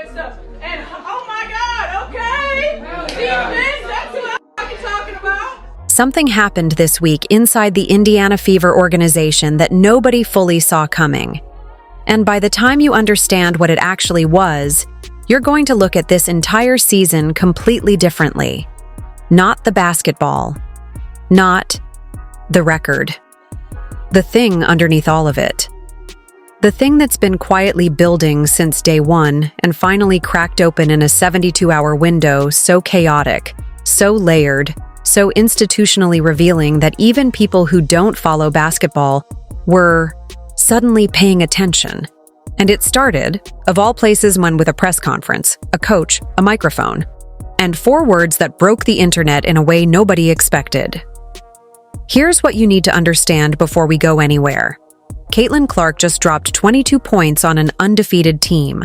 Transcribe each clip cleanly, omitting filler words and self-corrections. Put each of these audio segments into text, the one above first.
good stuff. And oh my God, okay. Defense, that's what I'm talking about. Something happened this week inside the Indiana Fever organization that nobody fully saw coming. And by the time you understand what it actually was, you're going to look at this entire season completely differently. Not the basketball. Not the record. The thing underneath all of it. The thing that's been quietly building since day one and finally cracked open in a 72-hour window so chaotic, so layered, so institutionally revealing that even people who don't follow basketball were suddenly paying attention. And it started, of all places, when with a press conference, a coach, a microphone, and 4 words that broke the internet in a way nobody expected. Here's what you need to understand before we go anywhere. Caitlin Clark just dropped 22 points on an undefeated team.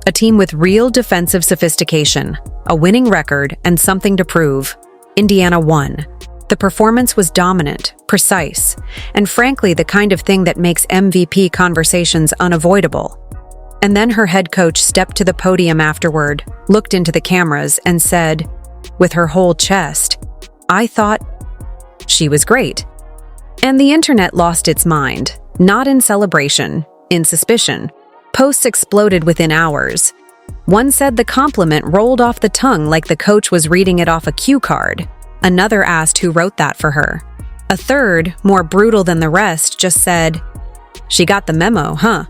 A team with real defensive sophistication, a winning record, and something to prove. Indiana won. The performance was dominant, precise, and frankly the kind of thing that makes MVP conversations unavoidable. And then her head coach stepped to the podium afterward, looked into the cameras, and said, with her whole chest, "I thought she was great." And the internet lost its mind, not in celebration, in suspicion. Posts exploded within hours. One said the compliment rolled off the tongue like the coach was reading it off a cue card. Another asked who wrote that for her. A third, more brutal than the rest, just said, "She got the memo, huh?"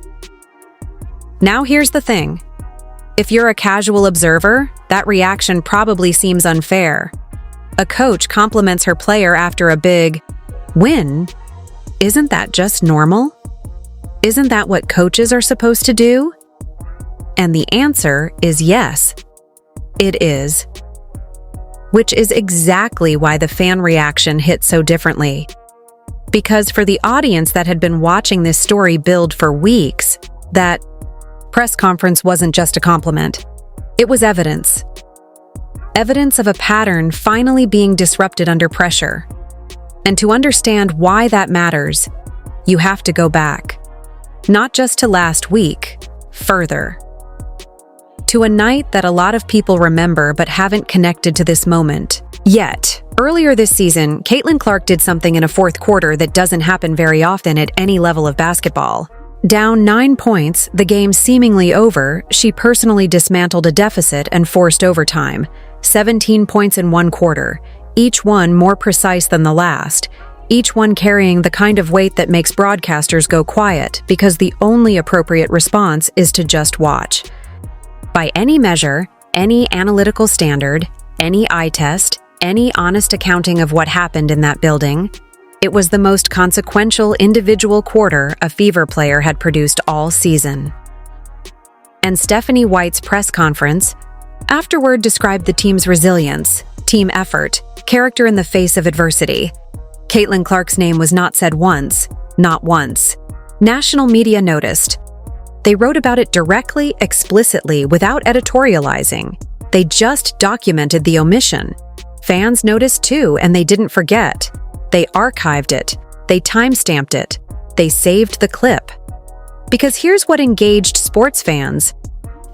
Now here's the thing. If you're a casual observer, that reaction probably seems unfair. A coach compliments her player after a big win. Isn't that just normal? Isn't that what coaches are supposed to do? And the answer is yes, it is. Which is exactly why the fan reaction hit so differently. Because for the audience that had been watching this story build for weeks, that press conference wasn't just a compliment. It was evidence. Evidence of a pattern finally being disrupted under pressure. And to understand why that matters, you have to go back. Not just to last week, further. To a night that a lot of people remember but haven't connected to this moment yet. Earlier this season, Caitlin Clark did something in a fourth quarter that doesn't happen very often at any level of basketball. Down 9 points, the game seemingly over, she personally dismantled a deficit and forced overtime. 17 points in one quarter, each one more precise than the last, each one carrying the kind of weight that makes broadcasters go quiet because the only appropriate response is to just watch. By any measure, any analytical standard, any eye test, any honest accounting of what happened in that building, it was the most consequential individual quarter a Fever player had produced all season. And Stephanie White's press conference afterward described the team's resilience, team effort, character in the face of adversity. Caitlin Clark's name was not said once, not once. National media noticed. They wrote about it directly, explicitly, without editorializing. They just documented the omission. Fans noticed too, and they didn't forget. They archived it. They timestamped it. They saved the clip. Because here's what engaged sports fans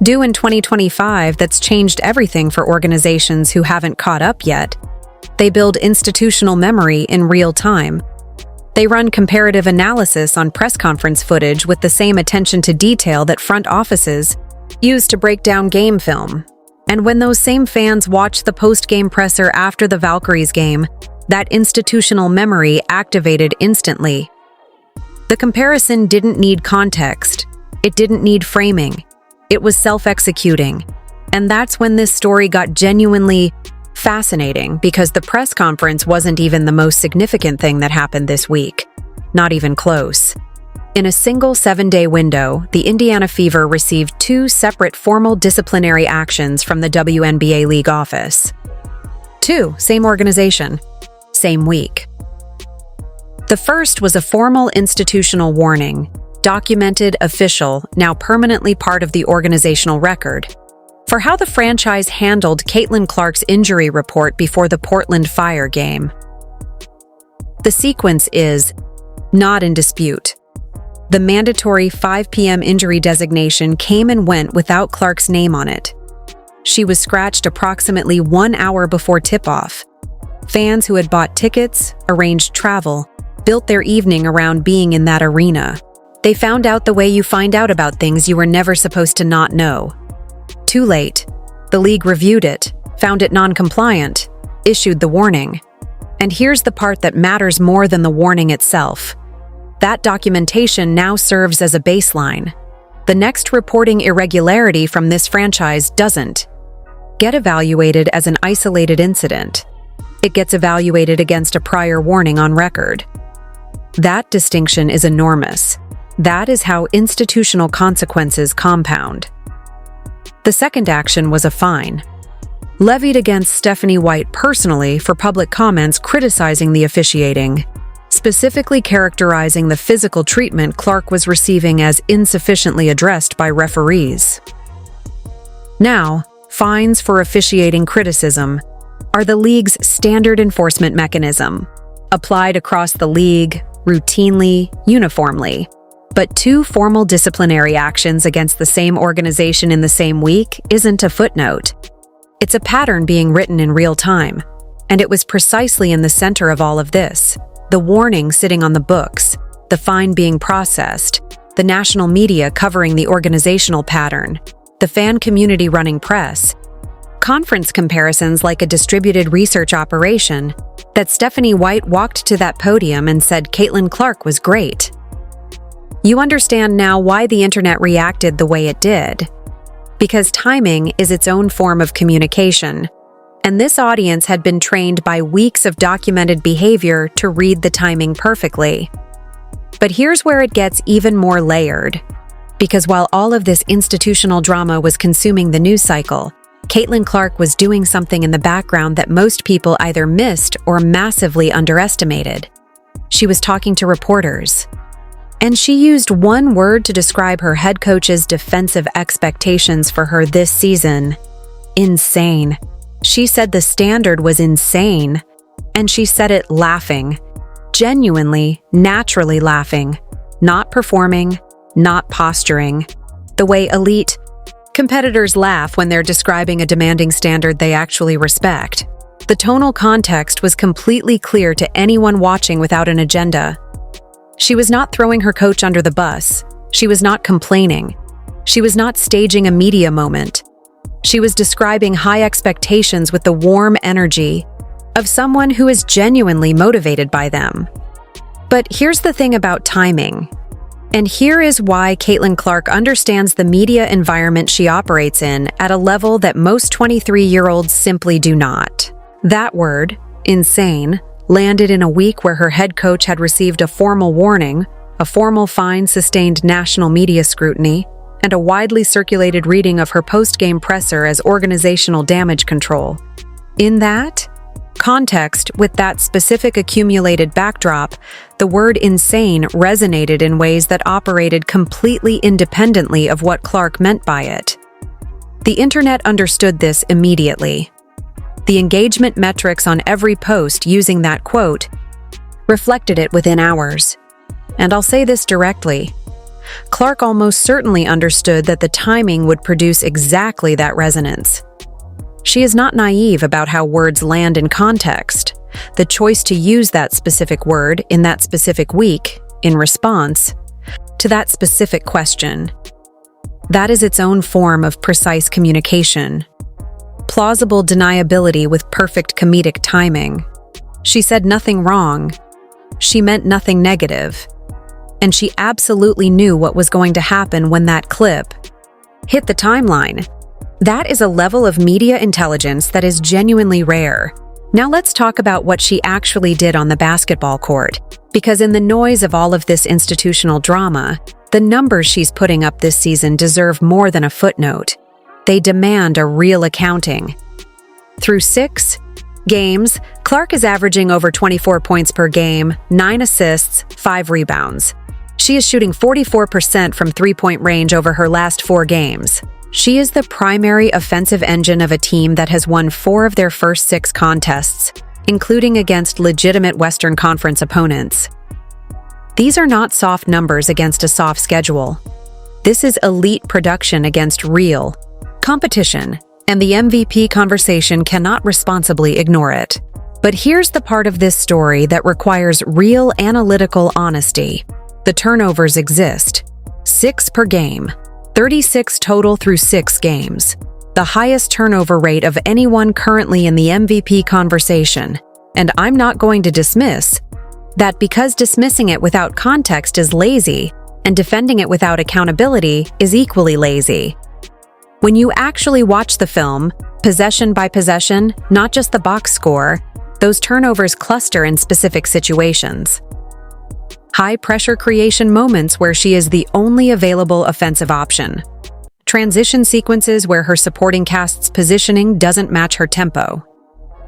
do in 2025 that's changed everything for organizations who haven't caught up yet. They build institutional memory in real time. They run comparative analysis on press conference footage with the same attention to detail that front offices use to break down game film. And when those same fans watch the post-game presser after the Valkyries game, that institutional memory activated instantly. The comparison didn't need context. It didn't need framing. It was self-executing. And that's when this story got genuinely fascinating, because the press conference wasn't even the most significant thing that happened this week. Not even close. In a single 7-day window, the Indiana Fever received 2 separate formal disciplinary actions from the WNBA League office. 2, same organization, same week. The first was a formal institutional warning, documented, official, now permanently part of the organizational record, for how the franchise handled Caitlin Clark's injury report before the Portland Fire game. The sequence is not in dispute. The mandatory 5 p.m. injury designation came and went without Clark's name on it. She was scratched approximately 1 hour before tip-off. Fans who had bought tickets, arranged travel, built their evening around being in that arena. They found out the way you find out about things you were never supposed to not know. Too late. The league reviewed it, found it non-compliant, issued the warning. And here's the part that matters more than the warning itself. That documentation now serves as a baseline. The next reporting irregularity from this franchise doesn't get evaluated as an isolated incident. It gets evaluated against a prior warning on record. That distinction is enormous. That is how institutional consequences compound. The second action was a fine, levied against Stephanie White personally for public comments criticizing the officiating, specifically characterizing the physical treatment Clark was receiving as insufficiently addressed by referees. Now, fines for officiating criticism are the league's standard enforcement mechanism, applied across the league, routinely, uniformly. But 2 formal disciplinary actions against the same organization in the same week isn't a footnote. It's a pattern being written in real time, and it was precisely in the center of all of this. The warning sitting on the books, the fine being processed, the national media covering the organizational pattern, the fan community running press, conference comparisons like a distributed research operation, that Stephanie White walked to that podium and said Caitlin Clark was great. You understand now why the internet reacted the way it did. Because timing is its own form of communication, and this audience had been trained by weeks of documented behavior to read the timing perfectly. But here's where it gets even more layered. Because while all of this institutional drama was consuming the news cycle, Caitlin Clark was doing something in the background that most people either missed or massively underestimated. She was talking to reporters. And she used one word to describe her head coach's defensive expectations for her this season: insane. She said the standard was insane, and she said it laughing, genuinely, naturally laughing, not performing, not posturing, the way elite competitors laugh when they're describing a demanding standard they actually respect. The tonal context was completely clear to anyone watching without an agenda. She was not throwing her coach under the bus. She was not complaining. She was not staging a media moment. She was describing high expectations with the warm energy of someone who is genuinely motivated by them. But here's the thing about timing. And here is why Caitlin Clark understands the media environment she operates in at a level that most 23-year-olds simply do not. That word, insane, landed in a week where her head coach had received a formal warning, a formal fine sustained national media scrutiny, and a widely circulated reading of her post-game presser as organizational damage control. In that context, with that specific accumulated backdrop, the word insane resonated in ways that operated completely independently of what Clark meant by it. The internet understood this immediately. The engagement metrics on every post using that quote reflected it within hours. And I'll say this directly. Clark almost certainly understood that the timing would produce exactly that resonance. She is not naive about how words land in context. The choice to use that specific word in that specific week in response to that specific question. That is its own form of precise communication. Plausible deniability with perfect comedic timing. She said nothing wrong. She meant nothing negative. And she absolutely knew what was going to happen when that clip hit the timeline. That is a level of media intelligence that is genuinely rare. Now let's talk about what she actually did on the basketball court. Because in the noise of all of this institutional drama, the numbers she's putting up this season deserve more than a footnote. They demand a real accounting. Through 6 games, Clark is averaging over 24 points per game, 9 assists, 5 rebounds. She is shooting 44% from three-point range over her last 4 games. She is the primary offensive engine of a team that has won 4 of their first 6 contests, including against legitimate Western Conference opponents. These are not soft numbers against a soft schedule. This is elite production against real competition, and the MVP conversation cannot responsibly ignore it. But here's the part of this story that requires real analytical honesty. The turnovers exist. 6 per game. 36 total through 6 games. The highest turnover rate of anyone currently in the MVP conversation. And I'm not going to dismiss that, because dismissing it without context is lazy, and defending it without accountability is equally lazy. When you actually watch the film, possession by possession, not just the box score, those turnovers cluster in specific situations. High-pressure creation moments where she is the only available offensive option. Transition sequences where her supporting cast's positioning doesn't match her tempo.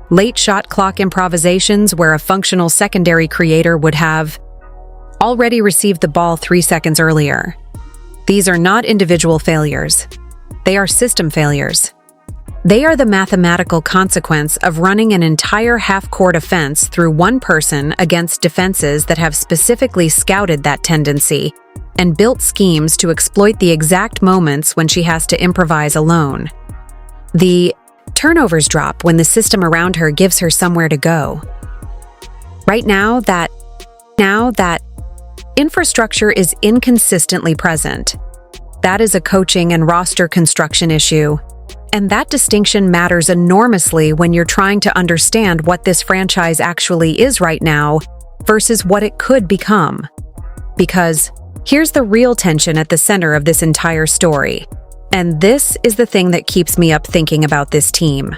Late shot clock improvisations where a functional secondary creator would have already received the ball 3 seconds earlier. These are not individual failures. They are system failures. They are the mathematical consequence of running an entire half-court offense through one person against defenses that have specifically scouted that tendency and built schemes to exploit the exact moments when she has to improvise alone. The turnovers drop when the system around her gives her somewhere to go. Right now, that infrastructure is inconsistently present. That is a coaching and roster construction issue. And that distinction matters enormously when you're trying to understand what this franchise actually is right now versus what it could become. Because here's the real tension at the center of this entire story. And this is the thing that keeps me up thinking about this team.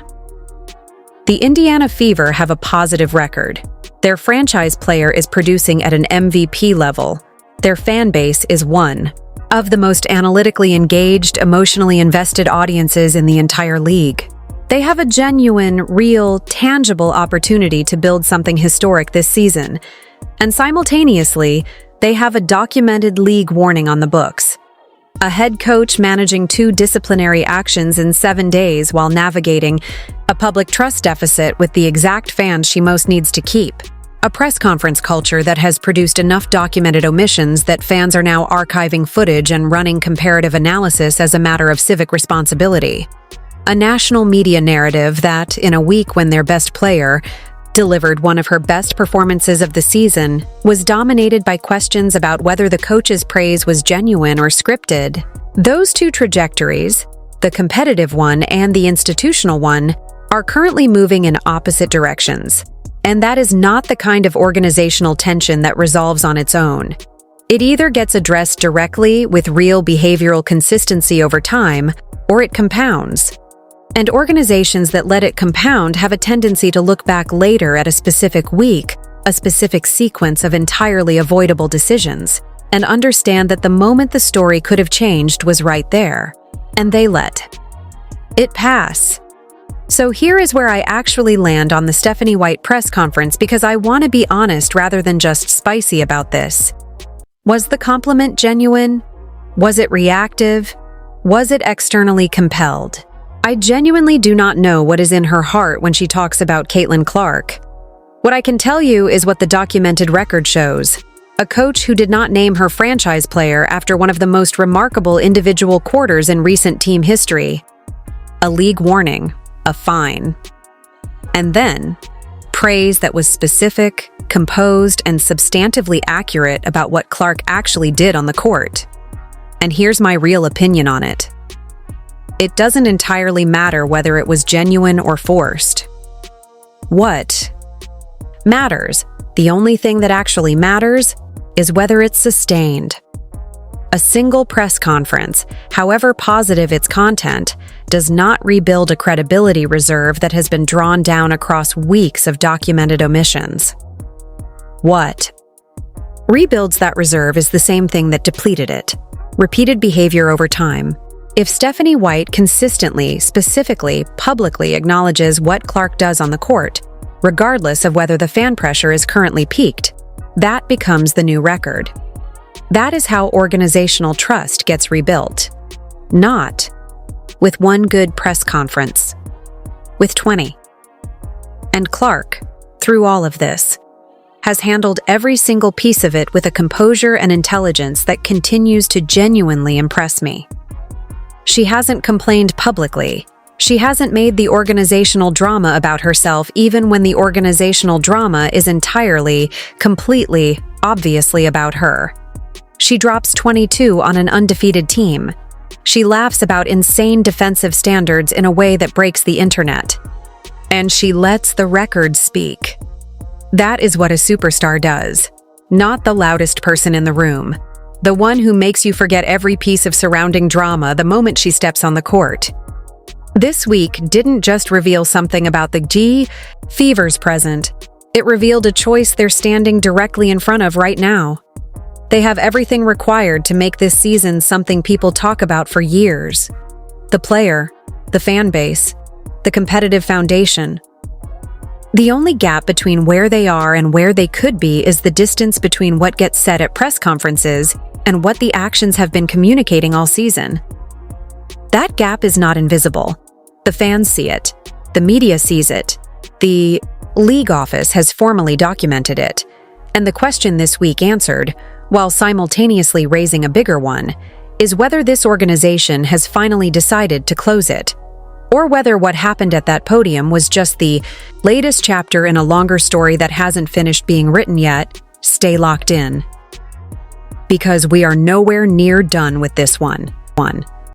The Indiana Fever have a positive record. Their franchise player is producing at an MVP level. Their fan base is one of the most analytically engaged, emotionally invested audiences in the entire league. They have a genuine, real, tangible opportunity to build something historic this season. And simultaneously, they have a documented league warning on the books. A head coach managing 2 disciplinary actions in 7 days while navigating a public trust deficit with the exact fans she most needs to keep. A press conference culture that has produced enough documented omissions that fans are now archiving footage and running comparative analysis as a matter of civic responsibility. A national media narrative that, in a week when their best player delivered one of her best performances of the season, was dominated by questions about whether the coach's praise was genuine or scripted. Those 2 trajectories, the competitive one and the institutional one, are currently moving in opposite directions. And that is not the kind of organizational tension that resolves on its own. It either gets addressed directly with real behavioral consistency over time, or it compounds. And organizations that let it compound have a tendency to look back later at a specific week, a specific sequence of entirely avoidable decisions, and understand that the moment the story could have changed was right there, and they let it pass. So here is where I actually land on the Stephanie White press conference, because I want to be honest rather than just spicy about this. Was the compliment genuine? Was it reactive? Was it externally compelled? I genuinely do not know what is in her heart when she talks about Caitlin Clark. What I can tell you is what the documented record shows. A coach who did not name her franchise player after one of the most remarkable individual quarters in recent team history. A league warning. A fine. And then, praise that was specific, composed, and substantively accurate about what Clark actually did on the court. And here's my real opinion on it. It doesn't entirely matter whether it was genuine or forced. What matters, the only thing that actually matters, is whether it's sustained. A single press conference, however positive its content, does not rebuild a credibility reserve that has been drawn down across weeks of documented omissions. What rebuilds that reserve is the same thing that depleted it: repeated behavior over time. If Stephanie White consistently, specifically, publicly acknowledges what Clark does on the court, regardless of whether the fan pressure is currently peaked, that becomes the new record. That is how organizational trust gets rebuilt. Not with one good press conference. With 20. And Clark, through all of this, has handled every single piece of it with a composure and intelligence that continues to genuinely impress me. She hasn't complained publicly. She hasn't made the organizational drama about herself even when the organizational drama is entirely, completely, obviously about her. She drops 22 on an undefeated team. She laughs about insane defensive standards in a way that breaks the internet. And she lets the records speak. That is what a superstar does. Not the loudest person in the room. The one who makes you forget every piece of surrounding drama the moment she steps on the court. This week didn't just reveal something about the Fever's present. It revealed a choice they're standing directly in front of right now. They have everything required to make this season something people talk about for years. The player, the fan base, the competitive foundation. The only gap between where they are and where they could be is the distance between what gets said at press conferences and what the actions have been communicating all season. That gap is not invisible. The fans see it. The media sees it. The league office has formally documented it. And the question this week answered, while simultaneously raising a bigger one, is whether this organization has finally decided to close it, or whether what happened at that podium was just the latest chapter in a longer story that hasn't finished being written yet. Stay locked in. Because we are nowhere near done with this one.